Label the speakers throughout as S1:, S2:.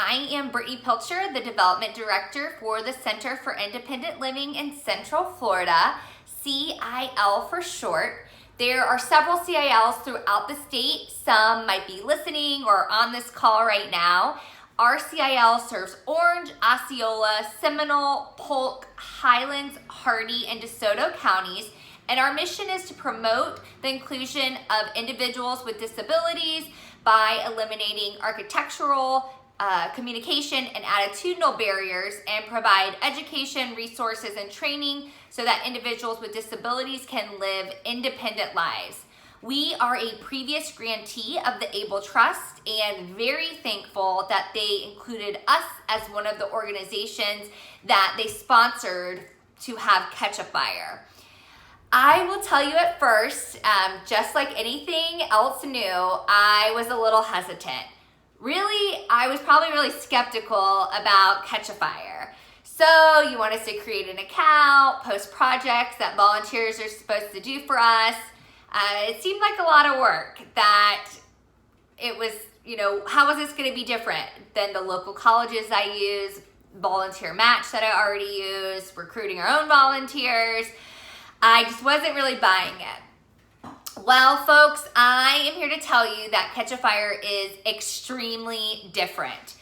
S1: I am Brittany Pilcher, the Development Director for the Center for Independent Living in Central Florida, CIL for short. There are several CILs throughout the state. Some might be listening or on this call right now. Our CIL serves Orange, Osceola, Seminole, Polk, Highlands, Hardee, and DeSoto counties. And our mission is to promote the inclusion of individuals with disabilities by eliminating architectural, communication, and attitudinal barriers, and provide education, resources, and training so that individuals with disabilities can live independent lives. We are a previous grantee of the ABLE Trust and very thankful that they included us as one of the organizations that they sponsored to have Catch a Fire. I will tell you at first, just like anything else new, I was a little hesitant. Really, I was probably really skeptical about Catch a Fire. So you want us to create an account, post projects that volunteers are supposed to do for us. It seemed like a lot of work that it was, how is this going to be different than the local colleges I use, volunteer match that I already use, recruiting our own volunteers. I just wasn't really buying it. Well, folks, I am here to tell you that Catch a Fire is extremely different.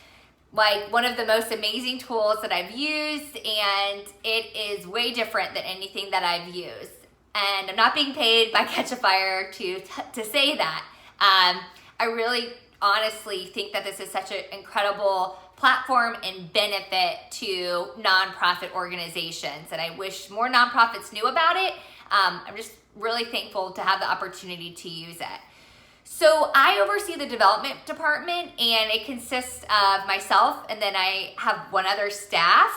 S1: Like one of the most amazing tools that I've used, and it is way different than anything that I've used. And I'm not being paid by Catch a Fire to say that. I really honestly think that this is such an incredible platform and benefit to nonprofit organizations, and I wish more nonprofits knew about it. I'm just really thankful to have the opportunity to use it. So I oversee the development department, and it consists of myself, and then I have one other staff,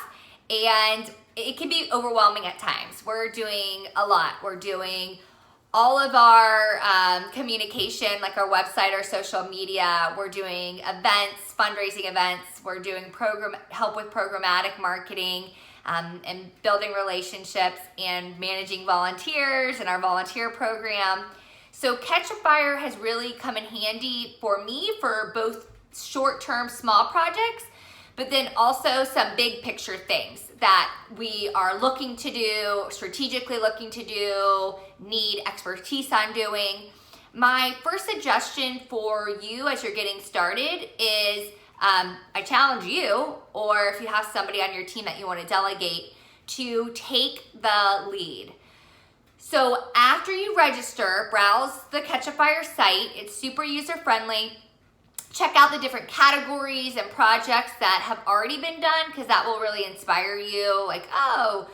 S1: and it can be overwhelming at times. We're doing a lot. We're doing all of our communication, like our website, our social media. We're doing events, fundraising events. We're doing help with programmatic marketing, and building relationships and managing volunteers and our volunteer program. So Catch a Fire has really come in handy for me for both short-term small projects, but then also some big picture things that we are looking to do, strategically looking to do, need expertise on doing. My first suggestion for you as you're getting started is I challenge you, or if you have somebody on your team that you want to delegate, to take the lead. So after you register, browse the Catch a Fire site. It's super user-friendly. Check out the different categories and projects that have already been done, because that will really inspire you. Like, oh,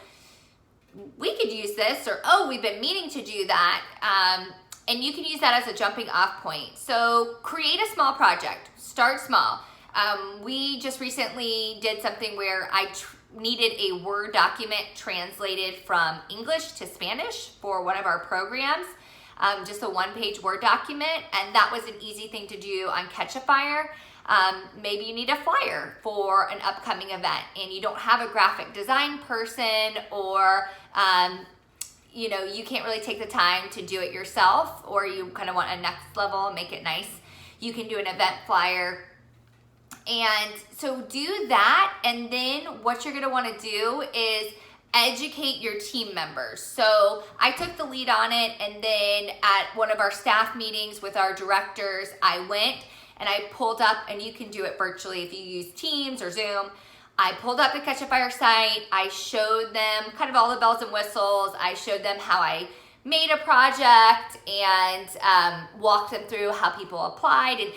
S1: we could use this, or oh, we've been meaning to do that. And you can use that as a jumping off point. So create a small project. Start small. We just recently did something where I needed a Word document translated from English to Spanish for one of our programs. Just a one-page Word document, and that was an easy thing to do on Catch a Fire. Maybe you need a flyer for an upcoming event and you don't have a graphic design person, or you can't really take the time to do it yourself, or you kind of want a next level and make it nice. You can do an event flyer. And so do that, and then what you're going to want to do is educate your team members. So I took the lead on it, and then at one of our staff meetings with our directors, I went and I pulled up, and you can do it virtually if you use Teams or Zoom. I pulled up the Catch a Fire site. I showed them kind of all the bells and whistles. I showed them how I made a project and walked them through how people applied. And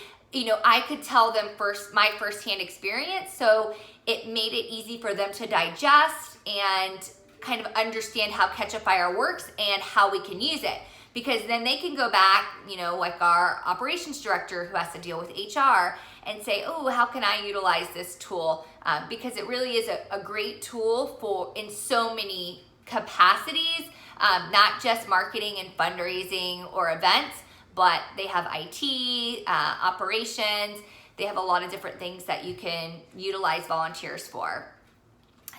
S1: I could tell them my firsthand experience, so it made it easy for them to digest and kind of understand how Catch a Fire works and how we can use it. Because then they can go back, like our operations director who has to deal with HR, and say, oh, how can I utilize this tool? Because it really is a great tool in so many capacities, not just marketing and fundraising or events, but they have IT, operations. They have a lot of different things that you can utilize volunteers for.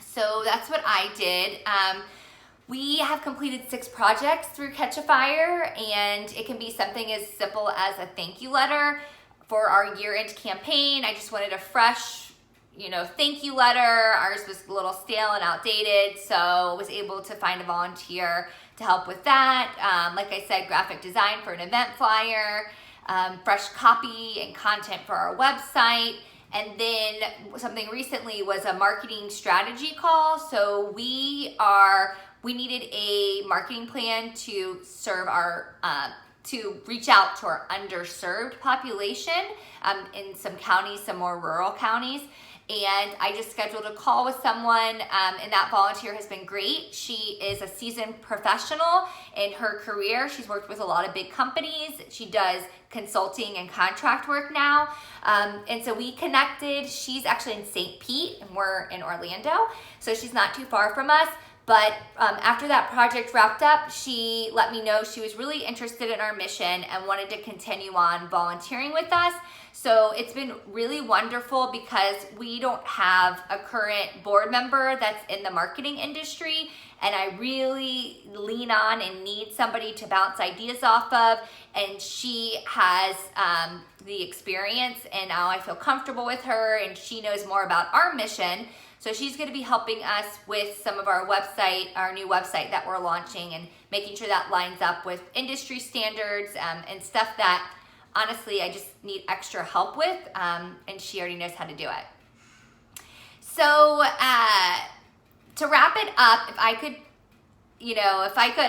S1: So that's what I did. We have completed 6 projects through Catch a Fire, and it can be something as simple as a thank you letter for our year-end campaign. I just wanted a fresh thank you letter. Ours was a little stale and outdated, so I was able to find a volunteer to help with that. Like I said, graphic design for an event flyer, fresh copy and content for our website. And then something recently was a marketing strategy call. So we needed a marketing plan to serve to reach out to our underserved population in some counties, some more rural counties. And I just scheduled a call with someone, and that volunteer has been great. She is a seasoned professional in her career. She's worked with a lot of big companies. She does consulting and contract work now. And so we connected. She's actually in St. Pete, and we're in Orlando, so she's not too far from us. But after that project wrapped up, she let me know she was really interested in our mission and wanted to continue on volunteering with us. So it's been really wonderful because we don't have a current board member that's in the marketing industry, and I really lean on and need somebody to bounce ideas off of, and she has the experience, and now I feel comfortable with her, and she knows more about our mission. So she's going to be helping us with some of our website, our new website that we're launching, and making sure that lines up with industry standards and stuff that honestly I just need extra help with, and she already knows how to do it. So to wrap it up, if I could,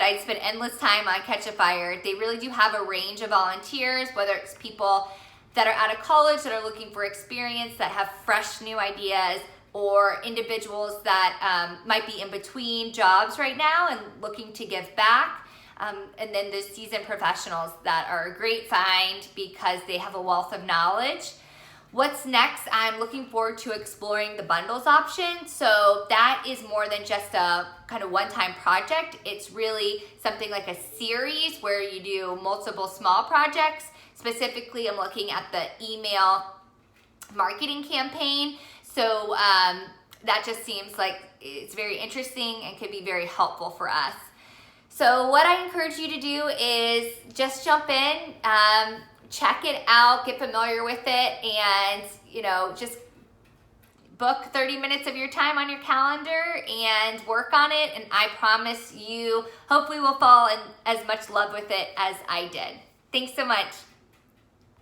S1: I'd spend endless time on Catch a Fire. They really do have a range of volunteers, whether it's people that are out of college that are looking for experience, that have fresh new ideas, or individuals that might be in between jobs right now and looking to give back. And then the seasoned professionals that are a great find because they have a wealth of knowledge. What's next? I'm looking forward to exploring the bundles option. So that is more than just a kind of one-time project. It's really something like a series where you do multiple small projects. Specifically, I'm looking at the email marketing campaign. So that just seems like it's very interesting and could be very helpful for us. So what I encourage you to do is just jump in, check it out, get familiar with it, and just book 30 minutes of your time on your calendar and work on it. And I promise you, hopefully will fall in as much love with it as I did. Thanks so much.